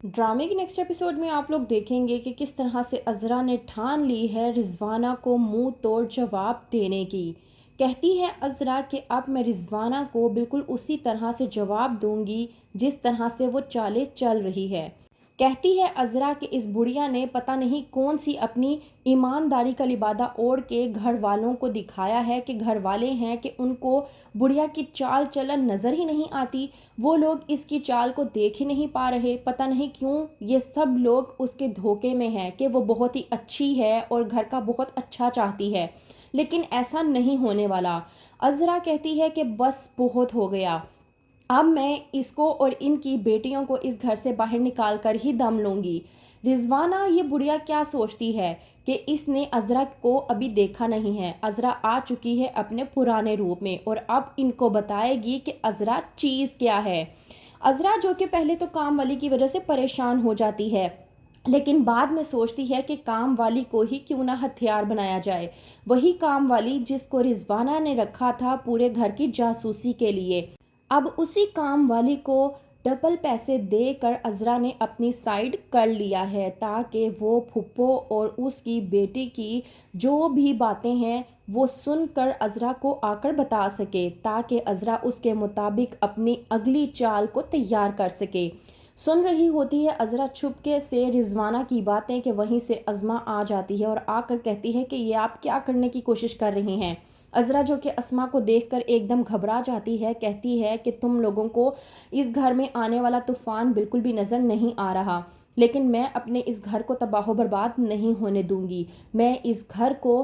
ड्रामे के next episode में आप लोग देखेंगे कि किस तरह से अज़रा ने ठान ली है रिजवाना को मुंह तोड़ जवाब देने की। कहती है अज़रा कि अब मैं रिजवाना को बिल्कुल उसी तरह से जवाब दूंगी जिस तरह से वो चालें चल रही है। कहती है अज़रा कि इस बुढ़िया ने पता नहीं कौन सी अपनी ईमानदारी का लिबादा ओढ़ के घर वालों को दिखाया है कि घर वाले हैं कि उनको बुढ़िया की चाल चलन नज़र ही नहीं आती। वो लोग इसकी चाल को देख ही नहीं पा रहे। पता नहीं क्यों ये सब लोग उसके धोखे में हैं कि वो बहुत ही अच्छी है और घर का बहुत अच्छा चाहती है, लेकिन ऐसा नहीं होने वाला। अज़रा कहती है कि बस बहुत हो गया, अब मैं इसको और इनकी बेटियों को इस घर से बाहर निकाल कर ही दम लूंगी। रिजवाना ये बुढ़िया क्या सोचती है कि इसने अज़रा को अभी देखा नहीं है। अज़रा आ चुकी है अपने पुराने रूप में और अब इनको बताएगी कि अज़रा चीज़ क्या है। अज़रा जो कि पहले तो काम वाली की वजह से परेशान हो जाती है, लेकिन बाद में सोचती है कि काम वाली को ही क्यों ना हथियार बनाया जाए। वही काम वाली जिसको रिजवाना ने रखा था पूरे घर की जासूसी के लिए। अब उसी काम वाली को डबल पैसे देकर अज़रा ने अपनी साइड कर लिया है ताकि वो फुप्पो और उसकी बेटी की जो भी बातें हैं वो सुनकर अज़रा को आकर बता सके, ताकि अज़रा उसके मुताबिक अपनी अगली चाल को तैयार कर सके। सुन रही होती है अज़रा छुपके से रिजवाना की बातें कि वहीं से अज़मा आ जाती है और आकर कहती है कि ये आप क्या करने की कोशिश कर रही हैं। अज़रा जो कि अस्मा को देखकर एकदम घबरा जाती है, कहती है कि तुम लोगों को इस घर में आने वाला तूफ़ान बिल्कुल भी नज़र नहीं आ रहा, लेकिन मैं अपने इस घर को तबाह बर्बाद नहीं होने दूंगी। मैं इस घर को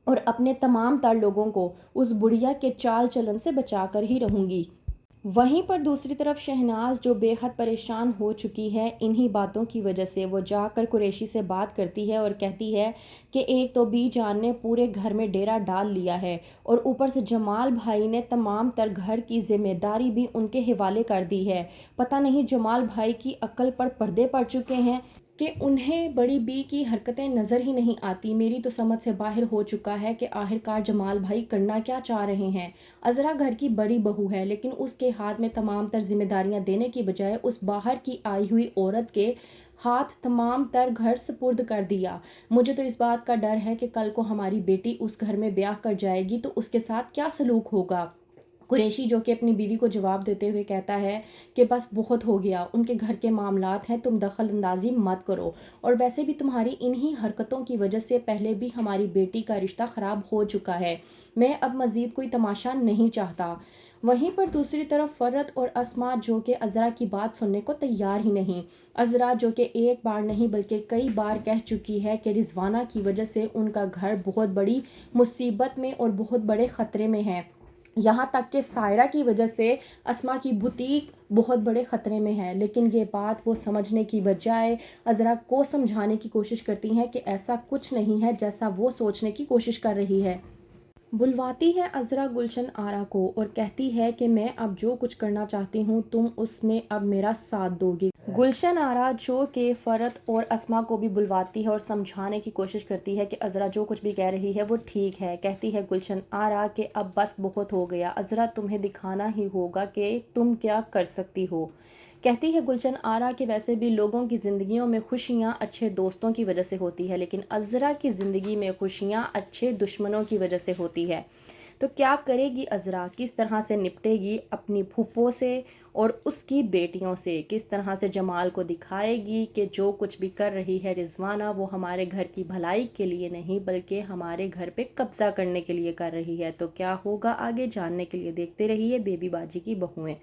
और अपने तमाम तर लोगों को उस बुढ़िया के चाल चलन से बचा कर ही रहूंगी। वहीं पर दूसरी तरफ शहनाज जो बेहद परेशान हो चुकी है इन्हीं बातों की वजह से, वो जाकर कुरैशी से बात करती है और कहती है कि एक तो बीजान ने पूरे घर में डेरा डाल लिया है और ऊपर से जमाल भाई ने तमाम तर घर की जिम्मेदारी भी उनके हवाले कर दी है। पता नहीं जमाल भाई की अक्ल पर पर्दे पड़ चुके हैं कि उन्हें बड़ी बी की हरकतें नज़र ही नहीं आती। मेरी तो समझ से बाहर हो चुका है कि आखिरकार जमाल भाई करना क्या चाह रहे हैं। अज़रा घर की बड़ी बहू है, लेकिन उसके हाथ में तमाम तर जिम्मेदारियां देने की बजाय उस बाहर की आई हुई औरत के हाथ तमाम तर घर सुपुर्द कर दिया। मुझे तो इस बात का डर है कि कल को हमारी बेटी उस घर में ब्याह कर जाएगी तो उसके साथ क्या सलूक होगा। कुरैशी जो कि अपनी बीवी को जवाब देते हुए कहता है कि बस बहुत हो गया, उनके घर के मामलात हैं, तुम दखल अंदाजी मत करो, और वैसे भी तुम्हारी इन्हीं हरकतों की वजह से पहले भी हमारी बेटी का रिश्ता ख़राब हो चुका है। मैं अब मज़ीद कोई तमाशा नहीं चाहता। वहीं पर दूसरी तरफ फ़रत और अस्मा जो कि अज़रा की बात सुनने को तैयार ही नहीं। अज़रा जो कि एक बार नहीं बल्कि कई बार कह चुकी है कि रिजवाना की वजह से उनका घर बहुत बड़ी मुसीबत में और बहुत बड़े ख़तरे में है। यहाँ तक कि सायरा की वजह से अस्मा की बुटीक बहुत बड़े ख़तरे में है, लेकिन ये बात वो समझने की बजाय अज़रा को समझाने की कोशिश करती हैं कि ऐसा कुछ नहीं है जैसा वो सोचने की कोशिश कर रही है। बुलवाती है अज़रा गुलशन आरा को और कहती है कि मैं अब जो कुछ करना चाहती हूँ तुम उसमें अब मेरा साथ दोगी। गुलशन आरा जो कि फ़रत और अस्मा को भी बुलवाती है और समझाने की कोशिश करती है कि अज़रा जो कुछ भी कह रही है वो ठीक है। कहती है गुलशन आरा कि अब बस बहुत हो गया, अज़रा तुम्हें दिखाना ही होगा कि तुम क्या कर सकती हो। कहती है गुलशन आरा कि वैसे भी लोगों की ज़िंदगियों में खुशियाँ अच्छे दोस्तों की वजह से होती है, लेकिन अज़रा की ज़िंदगी में खुशियाँ अच्छे दुश्मनों की वजह से होती है। तो क्या करेगी अज़रा, किस तरह से निपटेगी अपनी फूफो से और उसकी बेटियों से, किस तरह से जमाल को दिखाएगी कि जो कुछ भी कर रही है रिजवाना वो हमारे घर की भलाई के लिए नहीं बल्कि हमारे घर पे कब्जा करने के लिए कर रही है। तो क्या होगा आगे जानने के लिए देखते रहिए बेबी बाजी की बहुएं।